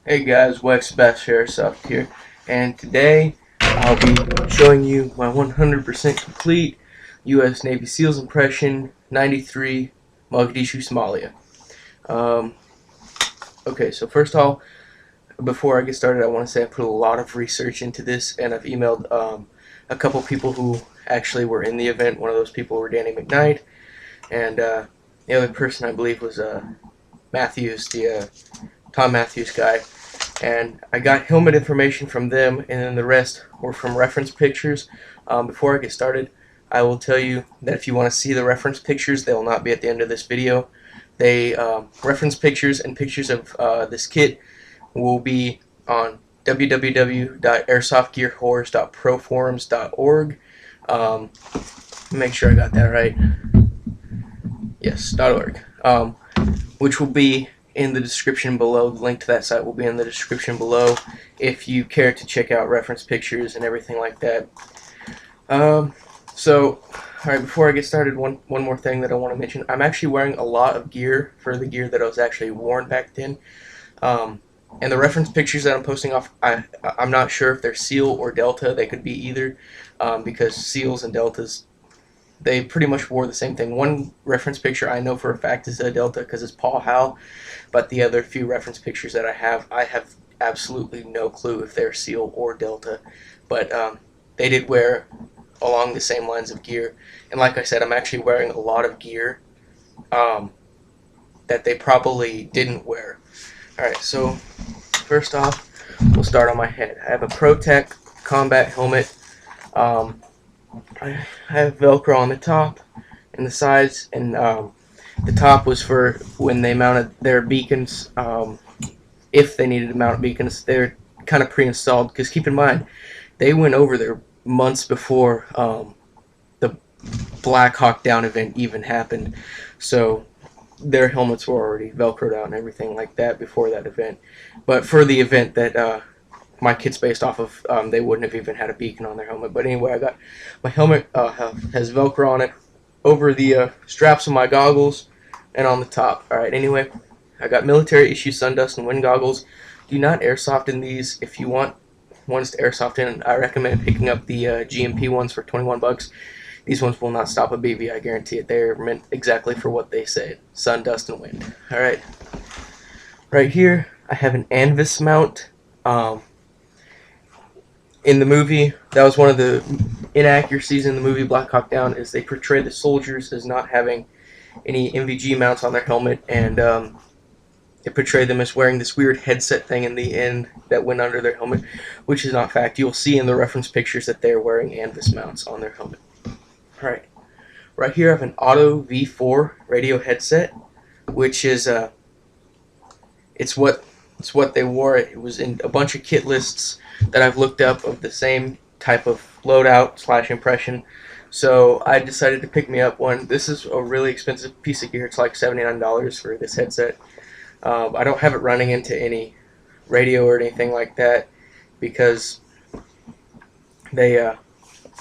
Hey guys, Wex Best Airsoft here, and today I'll be showing you my 100% complete U.S. Navy SEALs impression 93 Mogadishu, Somalia. Um, okay, so first of all, before I get started, I want to say I put a lot of research into this, and I've emailed a couple people who actually were in the event. One of those people were Danny McKnight, and the other person I believe was Matthews, the Tom Matthews guy. And I got helmet information from them, and then the rest were from reference pictures. Before I get started, I will tell you that if you want to see the reference pictures, they will not be at the end of this video. They reference pictures and pictures of this kit will be on www.airsoftgearwhores.proforums.org. Make sure I got that right. Yes, .org. Which will be in the description below. The link to that site will be in the description below if you care to check out reference pictures and everything like that. Alright, before I get started, one more thing that I want to mention. I'm actually wearing a lot of gear for the gear that I was actually worn back then. And the reference pictures that I'm posting off, I'm not sure if they're SEAL or Delta. They could be either, because SEALs and Deltas, they pretty much wore the same thing. One reference picture I know for a fact is a Delta because it's Paul Howe, but the other few reference pictures that I have absolutely no clue if they're SEAL or Delta. But they did wear along the same lines of gear. And like I said, I'm actually wearing a lot of gear that they probably didn't wear. Alright, so first off, we'll start on my head. I have a ProTech combat helmet. I have Velcro on the top and the sides, and the top was for when they mounted their beacons. If they needed to mount beacons, they're kind of pre-installed, because keep in mind, they went over there months before the Black Hawk Down event even happened, so their helmets were already Velcroed out and everything like that before that event. But for the event that my kit's based off of, they wouldn't have even had a beacon on their helmet. But anyway, I got my helmet has Velcro on it over the straps of my goggles and on the top. Alright, anyway, I got military issue Sundust and wind goggles. Do not airsoft in these. If you want ones to airsoft in, I recommend picking up the GMP ones for 21 bucks. These ones will not stop a BB, I guarantee it. They're meant exactly for what they say: sun, dust, and wind. Alright, right here I have an Anvis mount. In the movie, that was one of the inaccuracies in the movie Black Hawk Down, is they portrayed the soldiers as not having any MVG mounts on their helmet, and they portrayed them as wearing this weird headset thing in the end that went under their helmet, which is not fact. You'll see in the reference pictures that they're wearing Anvis mounts on their helmet. Alright, right here I have an Auto V4 radio headset, which is it's what they wore. It was in a bunch of kit lists that I've looked up of the same type of loadout / impression. So I decided to pick me up one. This is a really expensive piece of gear. It's like $79 for this headset. I don't have it running into any radio or anything like that, because they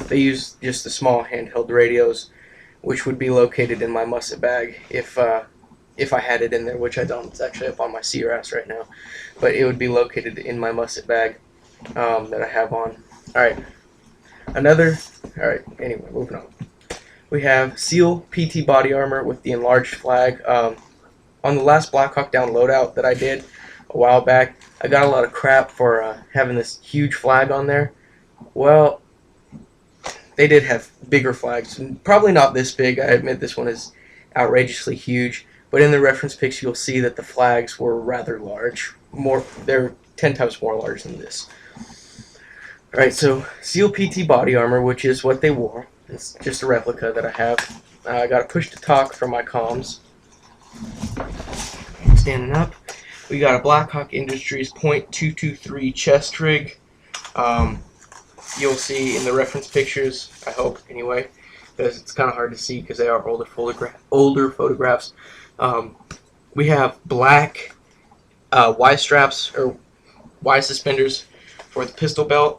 use just the small handheld radios, which would be located in my musket bag if I had it in there, which I don't. It's actually up on my CRS right now, but it would be located in my musket bag that I have on. Alright, anyway, moving on. We have SEAL PT body armor with the enlarged flag. On the last Black Hawk Down loadout that I did a while back, I got a lot of crap for having this huge flag on there. Well, they did have bigger flags, probably not this big. I admit this one is outrageously huge, but in the reference pics you'll see that the flags were rather large. They're 10 times more large than this. Alright, so SEAL PT body armor, which is what they wore. It's just a replica that I have. I got a push-to-talk from my comms. Standing up, we got a Black Hawk Industries .223 chest rig. You'll see in the reference pictures, I hope anyway, because it's kind of hard to see because they are older photographs. We have black Y straps or Y suspenders for the pistol belt.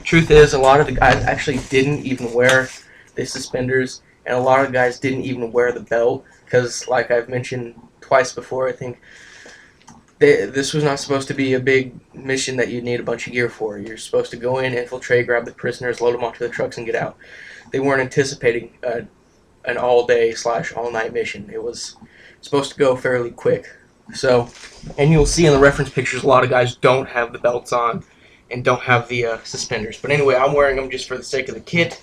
Truth is, a lot of the guys actually didn't even wear the suspenders, and a lot of guys didn't even wear the belt, because like I've mentioned twice before, I think, this was not supposed to be a big mission that you need a bunch of gear for. You're supposed to go in, infiltrate, grab the prisoners, load them onto the trucks, and get out. They weren't anticipating an all-day / all-night mission. It was supposed to go fairly quick. So, and you'll see in the reference pictures, a lot of guys don't have the belts on and don't have the suspenders. But anyway, I'm wearing them just for the sake of the kit.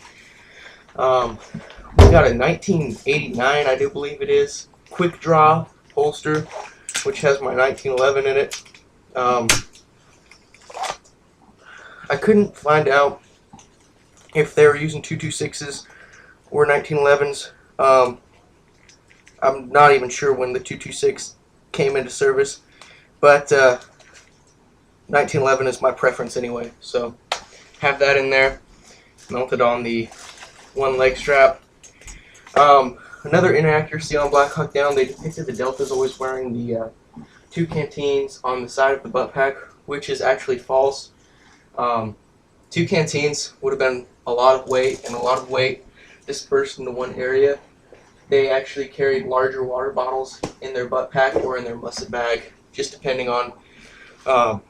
We got a 1989, I do believe it is, quick draw holster, which has my 1911 in it. I couldn't find out if they were using 226s or 1911s. I'm not even sure when the 226 came into service, but 1911 is my preference anyway. So have that in there, mounted on the one leg strap. Another inaccuracy on Black Hawk Down, they depicted the Deltas always wearing the 2 canteens on the side of the butt pack, which is actually false. 2 canteens would have been a lot of weight, and a lot of weight dispersed into one area. They actually carried larger water bottles in their butt pack or in their musket bag, just depending on. I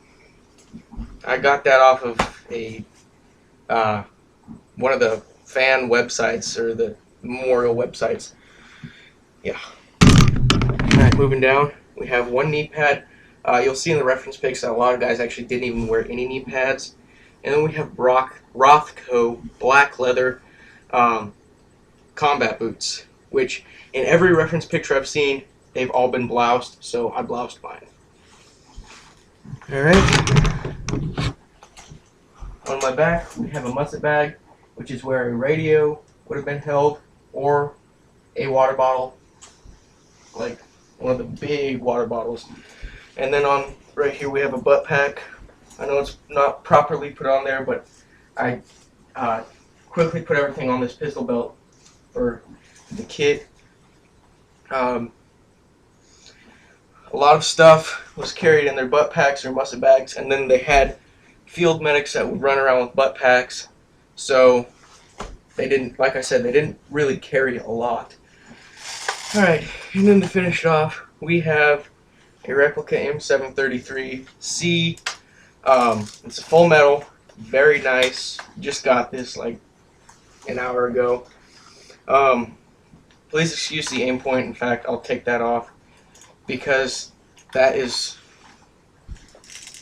got that off of a one of the fan websites or the memorial websites. Yeah. Alright, moving down, we have 1 knee pad. You'll see in the reference pics that a lot of guys actually didn't even wear any knee pads. And then we have Rothko black leather combat boots, which in every reference picture I've seen, they've all been bloused, so I bloused mine. Alright. On my back, we have a musket bag, which is where a radio would have been held, or a water bottle, like one of the big water bottles. And then on right here we have a butt pack. I know it's not properly put on there, but I quickly put everything on this pistol belt for the kit. A lot of stuff was carried in their butt packs or musket bags, and then they had field medics that would run around with butt packs. So they didn't, like I said, they didn't really carry a lot. Alright, and then to finish off, we have a Replica Am 733C. It's a full metal, very nice. Just got this like an hour ago. Please excuse the aim point. In fact, I'll take that off because that is,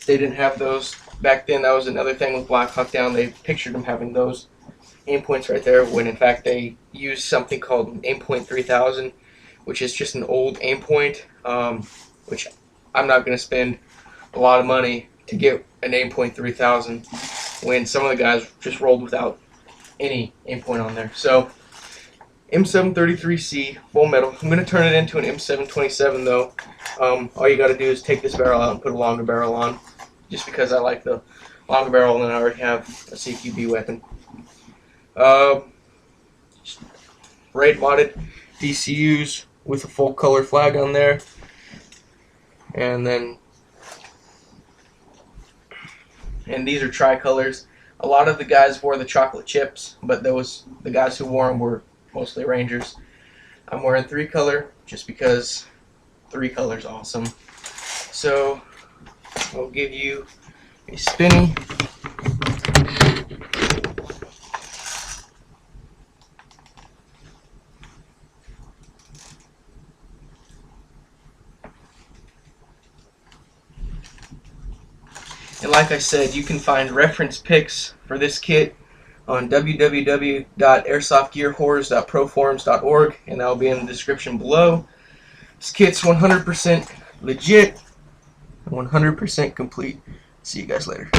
they didn't have those back then. That was another thing with Black Hawk Down. They pictured them having those aim points right there, when in fact they used something called aim point 3000, which is just an old aim point, which I'm not going to spend a lot of money to get an aim point 3000 when some of the guys just rolled without any aim point on there. So M733C full metal. I'm going to turn it into an M727 though. All you got to do is take this barrel out and put a longer barrel on, just because I like the longer barrel and I already have a CQB weapon. Raid modded DCUs with a full color flag on there, and these are tricolors. A lot of the guys wore the chocolate chips, but the guys who wore them were mostly Rangers. I'm wearing 3-color just because 3-color's awesome. So I'll give you a spinny. And like I said, you can find reference pics for this kit on www.airsoftgearhorrors.proforums.org, and that will be in the description below. This kit's 100% legit, 100% complete. See you guys later.